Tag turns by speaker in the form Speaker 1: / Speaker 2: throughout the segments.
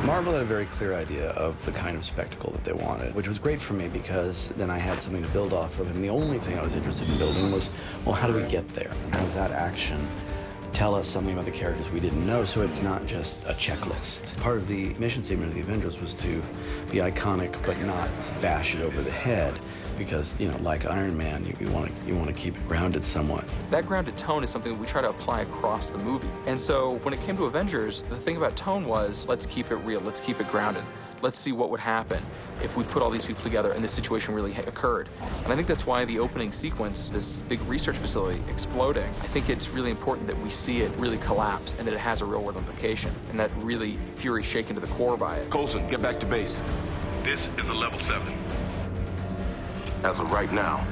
Speaker 1: Marvel had a very clear idea of the kind of spectacle that they wanted, which was great for me because then I had something to build off of, and the only thing I was interested in building was, well, how do we get there? How does that action tell us something about the characters we didn't know, so it's not just a checklist. Part of the mission statement of the Avengers was to be iconic but not bash it over the head, because, you know, like Iron Man, you want to keep it grounded somewhat.
Speaker 2: That grounded tone is something that we try to apply across the movie. And so when it came to Avengers, the thing about tone was, let's keep it real, let's keep it grounded. Let's see what would happen if we put all these people together and this situation really occurred. And I think that's why the opening sequence, this big research facility exploding, I think it's really important that we see it really collapse and that it has a real world implication, and that really Fury's shaken to the core by it.
Speaker 3: Coulson, get back to base.
Speaker 4: This is a level 7.
Speaker 3: As of right now,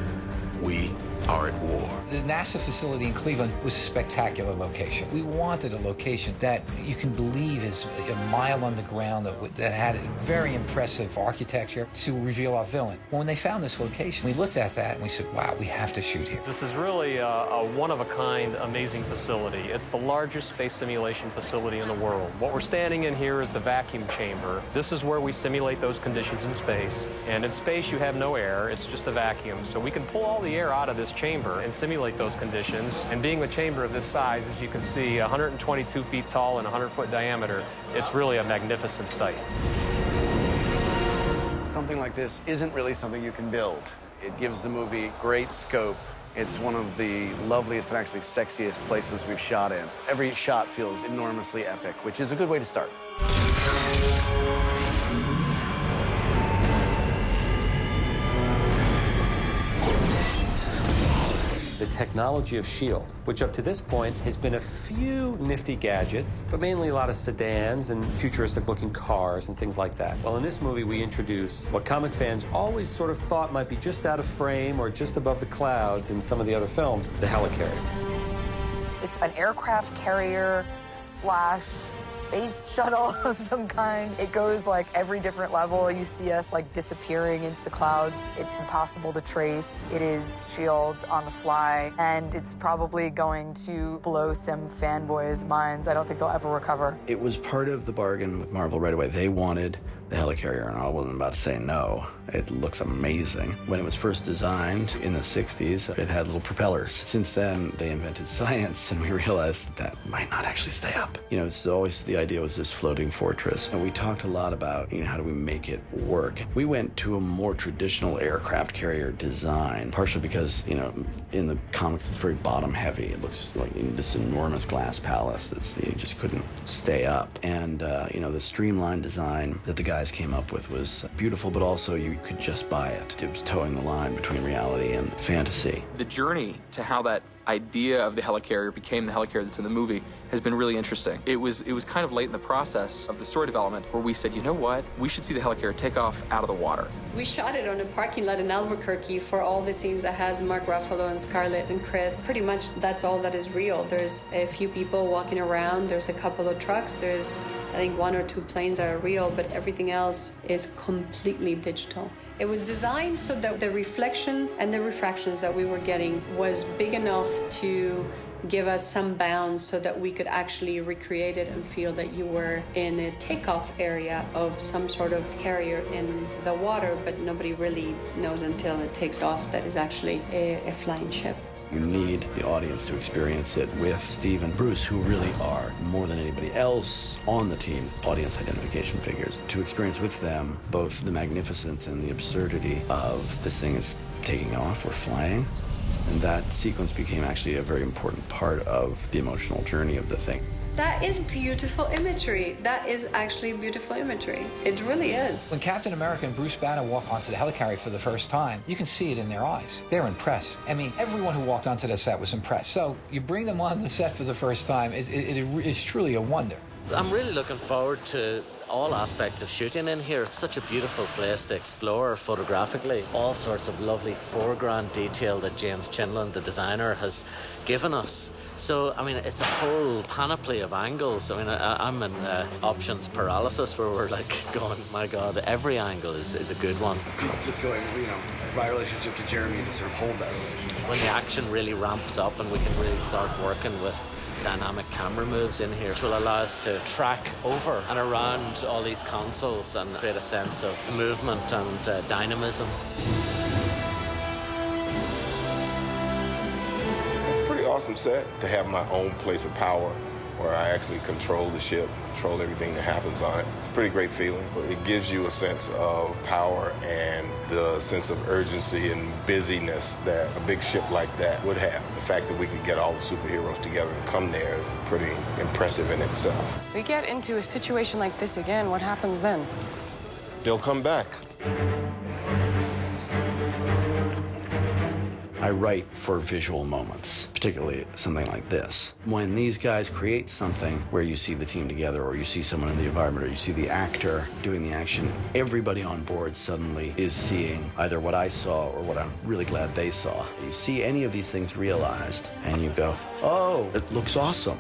Speaker 3: we are at war.
Speaker 5: The NASA facility in Cleveland was a spectacular location. We wanted a location that you can believe is a mile underground that had a very impressive architecture to reveal our villain. When they found this location, we looked at that and we said, wow, we have to shoot here.
Speaker 6: This is really a one-of-a-kind, amazing facility. It's the largest space simulation facility in the world. What we're standing in here is the vacuum chamber. This is where we simulate those conditions in space. And in space, you have no air. It's just a vacuum. So we can pull all the air out of this chamber and simulate those conditions. And being a chamber of this size, as you can see, 122 feet tall and 100-foot diameter, it's really a magnificent sight.
Speaker 7: Something like this isn't really something you can build. It gives the movie great scope. It's one of the loveliest and actually sexiest places we've shot in. Every shot feels enormously epic, which is a good way to start.
Speaker 8: The technology of S.H.I.E.L.D., which up to this point has been a few nifty gadgets, but mainly a lot of sedans and futuristic-looking cars and things like that. Well, in this movie, we introduce what comic fans always sort of thought might be just out of frame or just above the clouds in some of the other films, the helicarrier.
Speaker 9: It's an aircraft carrier / space shuttle of some kind. It goes like every different level. You see us like disappearing into the clouds. It's impossible to trace. It is S.H.I.E.L.D. on the fly, and it's probably going to blow some fanboys' minds. I don't think they'll ever recover.
Speaker 1: It was part of the bargain with Marvel right away. They wanted the helicarrier, and I wasn't about to say no. It looks amazing. When it was first designed in the 60s, it had little propellers. Since then, they invented science, and we realized that that might not actually stay up. You know, so always the idea was this floating fortress, and we talked a lot about, you know, how do we make it work? We went to a more traditional aircraft carrier design, partially because, you know, in the comics, it's very bottom-heavy. It looks like this enormous glass palace that's, you just couldn't stay up. And, you know, the streamlined design that the guys came up with was beautiful, but also you could just buy it. It was towing the line between reality and fantasy.
Speaker 2: The journey to how that idea of the helicarrier became the helicarrier that's in the movie has been really interesting. It was kind of late in the process of the story development where we said, you know what, we should see the helicarrier take off out of the water.
Speaker 10: We shot it on a parking lot in Albuquerque for all the scenes that has Mark Ruffalo and Scarlett and Chris. Pretty much that's all that is real. There's a few people walking around, there's a couple of trucks, there's I think 1 or 2 planes that are real, but everything else is completely digital. It was designed so that the reflection and the refractions that we were getting was big enough to give us some bounds so that we could actually recreate it and feel that you were in a takeoff area of some sort of carrier in the water, but nobody really knows until it takes off that is actually a flying ship.
Speaker 1: You need the audience to experience it with Steve and Bruce, who really are, more than anybody else on the team, audience identification figures. To experience with them both the magnificence and the absurdity of this thing is taking off or flying. And that sequence became actually a very important part of the emotional journey of the thing.
Speaker 10: That is beautiful imagery. That is actually beautiful imagery. It really is.
Speaker 5: When Captain America and Bruce Banner walk onto the helicarrier for the first time, you can see it in their eyes. They're impressed. I mean, everyone who walked onto the set was impressed. So you bring them onto the set for the first time, it is truly a wonder.
Speaker 11: I'm really looking forward to all aspects of shooting in here. It's such a beautiful place to explore photographically. All sorts of lovely foreground detail that James Chinland, the designer, has given us. So, I mean, it's a whole panoply of angles. I mean, I'm in options paralysis where we're like going, my God, every angle is a good one.
Speaker 7: Just going, you know, my relationship to Jeremy to sort of hold that relationship.
Speaker 11: When the action really ramps up and we can really start working with dynamic camera moves in here, which will allow us to track over and around all these consoles and create a sense of movement and dynamism.
Speaker 3: Pretty awesome set to have my own place of power where I actually control the ship, control everything that happens on it. It's a pretty great feeling. It gives you a sense of power and the sense of urgency and busyness that a big ship like that would have. The fact that we could get all the superheroes together and come there is pretty impressive in itself.
Speaker 12: We get into a situation like this again, what happens then?
Speaker 3: They'll come back.
Speaker 1: I write for visual moments, particularly something like this. When these guys create something where you see the team together, or you see someone in the environment, or you see the actor doing the action, everybody on board suddenly is seeing either what I saw or what I'm really glad they saw. You see any of these things realized, and you go, oh, it looks awesome.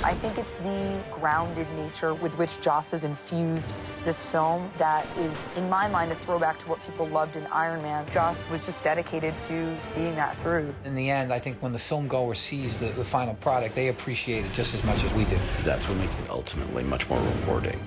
Speaker 9: I think it's the grounded nature with which Joss has infused this film that is, in my mind, a throwback to what people loved in Iron Man. Joss was just dedicated to seeing that through.
Speaker 5: In the end, I think when the film goer sees the final product, they appreciate it just as much as we do.
Speaker 1: That's what makes it ultimately much more rewarding.